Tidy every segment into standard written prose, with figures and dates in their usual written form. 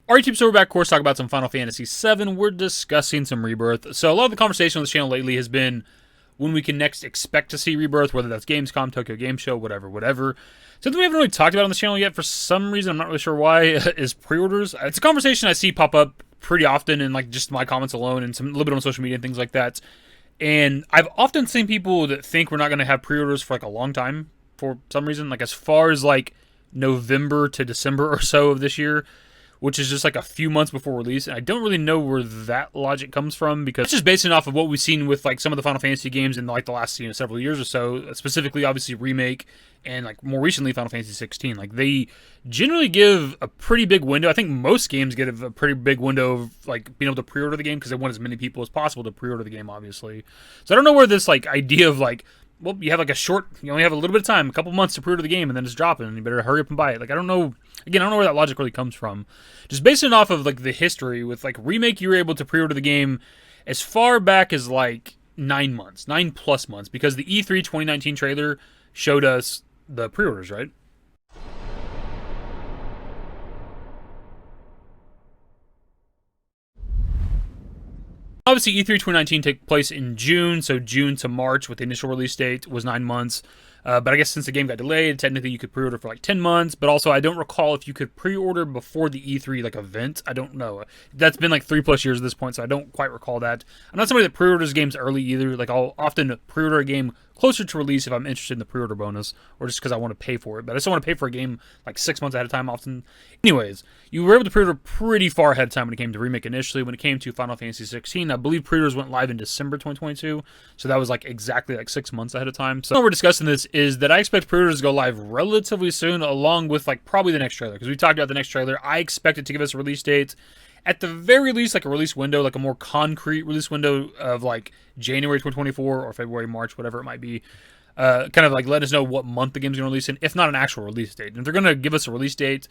Alright, team, so we're back, of course, talk about some Final Fantasy VII. We're discussing some Rebirth. So a lot of the conversation on this channel lately has been when we can next expect to see Rebirth, whether that's Gamescom, Tokyo Game Show, whatever. Something we haven't really talked about on the channel yet for some reason, I'm not really sure why, is pre-orders. It's a conversation I see pop up pretty often in like just my comments alone and a little bit on social media and things like that. And I've often seen people that think we're not going to have pre-orders for like a long time for some reason, like as far as like November to December or so of this year, which is just like a few months before release. And I don't really know where that logic comes from, because it's just basing off of what we've seen with like some of the Final Fantasy games in like the last several years or so, specifically obviously Remake and like more recently Final Fantasy 16. Like they generally give a pretty big window. I think most games give a pretty big window of like being able to pre-order the game because they want as many people as possible to pre-order the game, obviously. So I don't know where this like idea of like, well, you have like you only have a little bit of time, a couple months to pre-order the game, and then it's dropping, and you better hurry up and buy it. Like, I don't know where that logic really comes from. Just basing it off of like the history with like Remake, you were able to pre-order the game as far back as like 9 months, 9+ months, because the E3 2019 trailer showed us the pre-orders, right? Obviously, E3 2019 took place in June, so June to March with the initial release date was 9 months. But I guess since the game got delayed, technically you could pre-order for like 10 months. But also, I don't recall if you could pre-order before the E3 like event. I don't know. That's been like 3+ years at this point, so I don't quite recall that. I'm not somebody that pre-orders games early either. Like I'll often pre-order a game closer to release if I'm interested in the pre-order bonus, or just because I want to pay for it. But I still want to pay for a game like 6 months ahead of time often. Anyways, you were able to pre-order pretty far ahead of time when it came to Remake initially. When it came to Final Fantasy 16, I believe pre-orders went live in December 2022. So that was like exactly like 6 months ahead of time. So when we're discussing this is that I expect pre-orders to go live relatively soon, along with like probably the next trailer. Because we talked about the next trailer. I expect it to give us a release date. At the very least, like a release window, like a more concrete release window of like January 2024 or February, March, whatever it might be. Kind of like let us know what month the game's going to release in, if not an actual release date. And if they're going to give us a release date,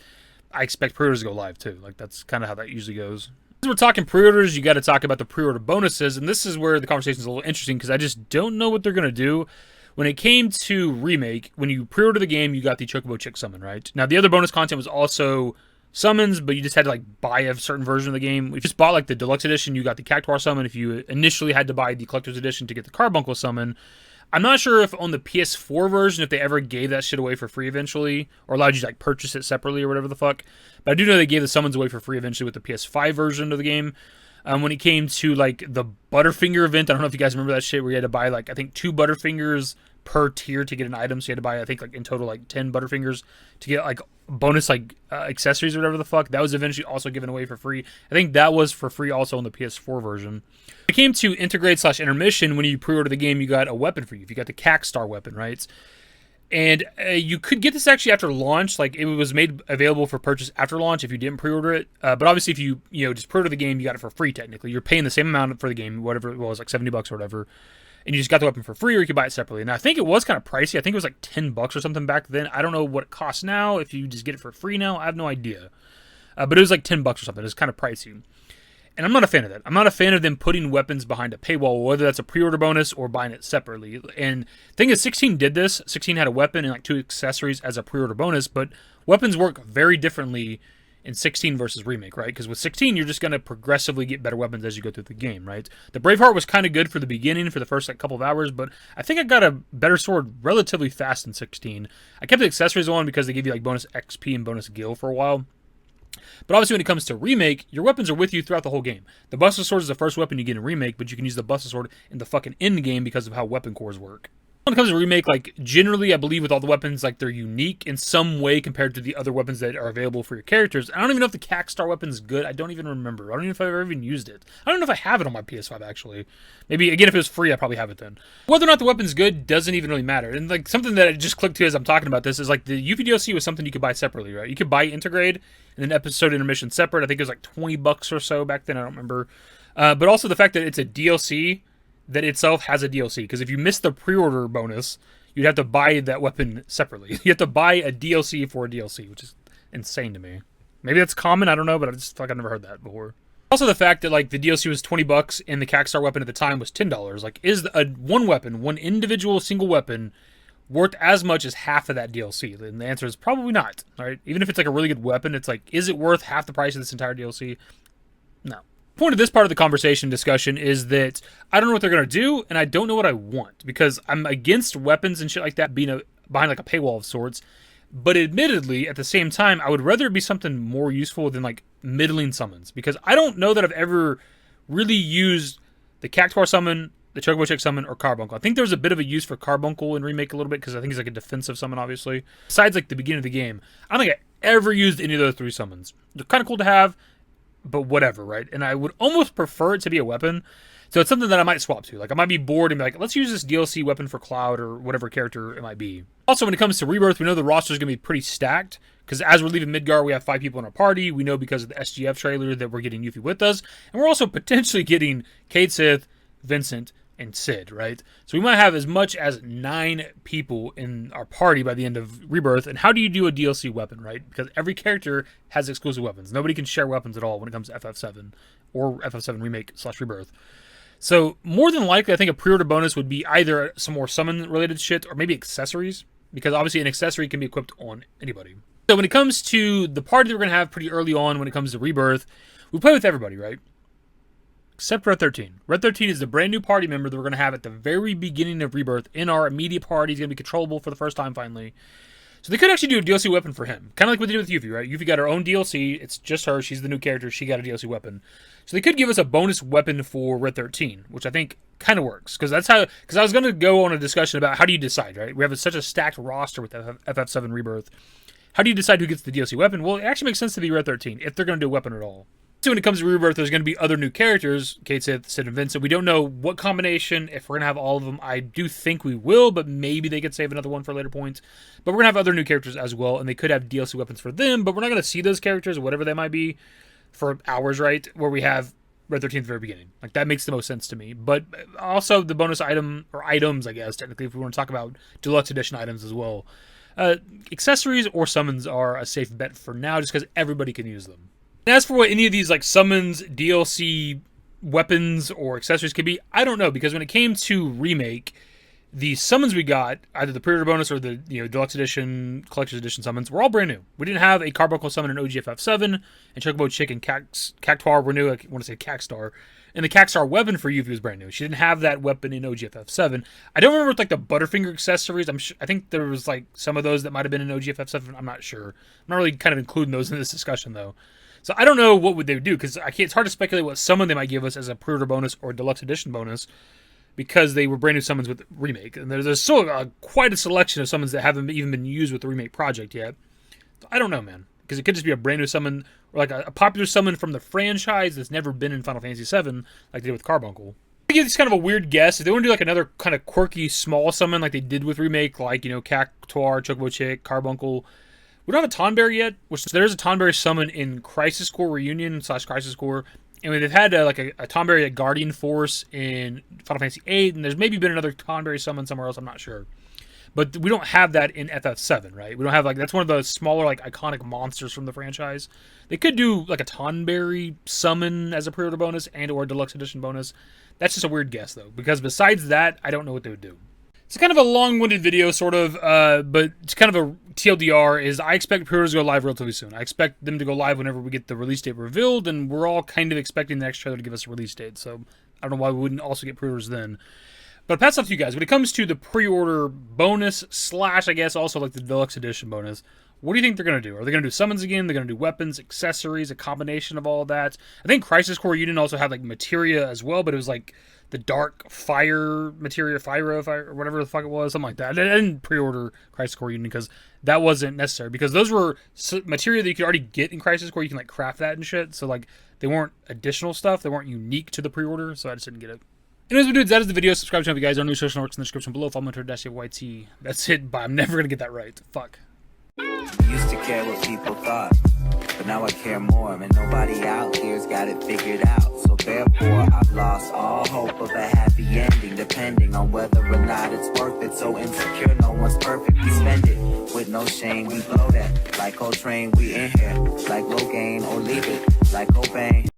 I expect pre-orders to go live too. Like that's kind of how that usually goes. As we're talking pre-orders, you got to talk about the pre-order bonuses, and this is where the conversation is a little interesting because I just don't know what they're going to do. When it came to Remake, when you pre-order the game, you got the Chocobo Chick summon, right? Now the other bonus content was also summons, but you just had to like buy a certain version of the game. If you just bought like the deluxe edition, you got the Cactuar summon. If you initially had to buy the collector's edition to get the Carbuncle summon, I'm not sure if on the PS4 version, if they ever gave that shit away for free eventually, or allowed you to like purchase it separately or whatever the fuck. But I do know they gave the summons away for free eventually with the PS5 version of the game. When it came to like the Butterfinger event, I don't know if you guys remember that shit where you had to buy like I think 2 Butterfingers per tier to get an item. So you had to buy I think like in total like 10 Butterfingers to get like bonus like accessories or whatever the fuck. That was eventually also given away for free. I think that was for free also on the PS4 version. When it came to Integrate/Intermission, when you pre-order the game, you got a weapon for you. If you got the Cactuar weapon, right? And you could get this actually after launch. Like it was made available for purchase after launch if you didn't pre-order it. But obviously, if you just pre-order the game, you got it for free. Technically, you're paying the same amount for the game, whatever it was, like $70 or whatever, and you just got the weapon for free, or you could buy it separately. And I think it was kind of pricey. I think it was like $10 or something back then. I don't know what it costs now. If you just get it for free now, I have no idea. But it was like $10 or something. It was kind of pricey. And I'm not a fan of that. I'm not a fan of them putting weapons behind a paywall, whether that's a pre-order bonus or buying it separately. And the thing is, 16 did this. 16 had a weapon and like 2 accessories as a pre-order bonus, but weapons work very differently in 16 versus Remake, right? Because with 16, you're just going to progressively get better weapons as you go through the game, right? The Braveheart was kind of good for the beginning, for the first like couple of hours, but I think I got a better sword relatively fast in 16. I kept the accessories on because they give you like bonus XP and bonus gil for a while. But obviously when it comes to Remake, your weapons are with you throughout the whole game. The Buster Sword is the first weapon you get in Remake, but you can use the Buster Sword in the fucking end game because of how weapon cores work. When it comes to Remake, like generally I believe with all the weapons, like they're unique in some way compared to the other weapons that are available for your characters. I don't even know if the Cactuar weapon is good. I don't even remember. I don't even know if I've ever even used it. I don't know if I have it on my PS5 actually. Maybe again if it was free, I probably have it then. Whether or not the weapon's good doesn't even really matter. And like something that I just clicked to as I'm talking about this is like the UV DLC was something you could buy separately, right? You could buy Integrate and then Episode Intermission separate. I think it was like $20 or so back then. I don't remember. But also the fact that it's a DLC that itself has a DLC. Because if you miss the pre-order bonus, you'd have to buy that weapon separately. You have to buy a DLC for a DLC, which is insane to me. Maybe that's common, I don't know, but I just feel like I've never heard that before. Also the fact that like the DLC was $20 and the Cactuar weapon at the time was $10. Like is one weapon, one individual single weapon worth as much as half of that DLC? And the answer is probably not. All right, even if it's like a really good weapon, it's like, is it worth half the price of this entire DLC? No. The point of this part of the conversation discussion is that I don't know what they're going to do, and I don't know what I want, because I'm against weapons and shit like that being behind like a paywall of sorts. But admittedly, at the same time, I would rather it be something more useful than like middling summons, because I don't know that I've ever really used the Cactuar summon, the Chocobo Chick summon, or Carbuncle. I think there's a bit of a use for Carbuncle in Remake a little bit, because I think he's like a defensive summon, obviously. Besides like the beginning of the game, I don't think I ever used any of those 3 summons. They're kind of cool to have, but whatever, right? And I would almost prefer it to be a weapon. So it's something that I might swap to. Like, I might be bored and be like, let's use this DLC weapon for Cloud or whatever character it might be. Also, when it comes to Rebirth, we know the roster is going to be pretty stacked, because as we're leaving Midgar, we have 5 people in our party. We know because of the SGF trailer that we're getting Yuffie with us. And we're also potentially getting Cade Sith, Vincent, and Sid, right? So we might have as much as 9 people in our party by the end of Rebirth. And how do you do a DLC weapon, right? Because every character has exclusive weapons. Nobody can share weapons at all when it comes to FF7 or FF7 Remake / Rebirth. So more than likely, I think a pre-order bonus would be either some more summon-related shit or maybe accessories, because obviously an accessory can be equipped on anybody. So when it comes to the party that we're going to have pretty early on when it comes to Rebirth, we play with everybody, right? Except Red 13. Red 13 is the brand new party member that we're going to have at the very beginning of Rebirth in our immediate party. He's going to be controllable for the first time, finally. So they could actually do a DLC weapon for him. Kind of like what they did with Yuffie, right? Yuffie got her own DLC. It's just her. She's the new character. She got a DLC weapon. So they could give us a bonus weapon for Red 13, which I think kind of works. Because I was going to go on a discussion about how do you decide, right? We have such a stacked roster with FF7 Rebirth. How do you decide who gets the DLC weapon? Well, it actually makes sense to be Red 13 if they're going to do a weapon at all. So when it comes to Rebirth, there's going to be other new characters, Cade Sith, Sid, and Vincent. We don't know what combination, if we're going to have all of them. I do think we will, but maybe they could save another one for later points. But we're going to have other new characters as well, and they could have DLC weapons for them, but we're not going to see those characters, whatever they might be, for hours, right? Where we have Red 13 at the very beginning. Like, that makes the most sense to me. But also the bonus item, or items, I guess, technically, if we want to talk about deluxe edition items as well. Accessories or summons are a safe bet for now, just because everybody can use them. And as for what any of these like summons, DLC, weapons, or accessories could be, I don't know, because when it came to Remake, the summons we got, either the pre-order bonus or the deluxe edition, collector's edition summons, were all brand new. We didn't have a Carbuncle summon in OGFF7, and Chocobo Chick and Cactuar were new. I want to say Cackstar. And the Cackstar weapon for Yuffie was brand new. She didn't have that weapon in OGFF7. I don't remember like the Butterfinger accessories. I think there was like some of those that might have been in OGFF7. I'm not sure. I'm not really kind of including those in this discussion though. So I don't know what would they do, because it's hard to speculate what summon they might give us as a pre-order bonus or deluxe edition bonus, because they were brand new summons with Remake. And there's still quite a selection of summons that haven't even been used with the Remake project yet. So I don't know, man, because it could just be a brand new summon, or like a popular summon from the franchise that's never been in Final Fantasy VII, like they did with Carbuncle. I think it's kind of a weird guess. If they want to do like another kind of quirky small summon like they did with Remake, like, Cactuar, Chocobo Chick, Carbuncle. We don't have a Tonberry yet, which there's a Tonberry summon in Crisis Core Reunion / Crisis Core. And they've had a Tonberry at Guardian Force in Final Fantasy VIII, and there's maybe been another Tonberry summon somewhere else, I'm not sure. But we don't have that in FF7, right? We don't have, that's one of the smaller, iconic monsters from the franchise. They could do, a Tonberry summon as a pre-order bonus and or deluxe edition bonus. That's just a weird guess, though, because besides that, I don't know what they would do. It's kind of a long-winded video, sort of, but it's kind of a TLDR, is I expect pre-orders to go live relatively soon. I expect them to go live whenever we get the release date revealed, and we're all kind of expecting the next trailer to give us a release date, so I don't know why we wouldn't also get pre-orders then. But I'll pass off to you guys. When it comes to the pre-order bonus / I guess also the deluxe edition bonus, what do you think they're going to do? Are they going to do summons again? They're going to do weapons, accessories, a combination of all of that? I think Crisis Core Union also had materia as well, but it was the dark fire materia, fire, or whatever the fuck it was, something like that. I didn't pre-order Crisis Core Union because that wasn't necessary, because those were materia that you could already get in Crisis Core. You can craft that and shit, so they weren't additional stuff. They weren't unique to the pre-order, so I just didn't get it. Anyways, dudes, that is the video. Subscribe to me if you guys are new. Social networks in the description below. Follow me on Twitter, @YT. That's it, but I'm never going to get that right. Fuck. Used to care what people thought, but now I care more, and nobody out here's got it figured out. So therefore, I've lost all hope of a happy ending, depending on whether or not it's worth it. So insecure, no one's perfect. We spend it with no shame. We blow that like Coltrane. We in here like Low Gain, or leave it like Cobain.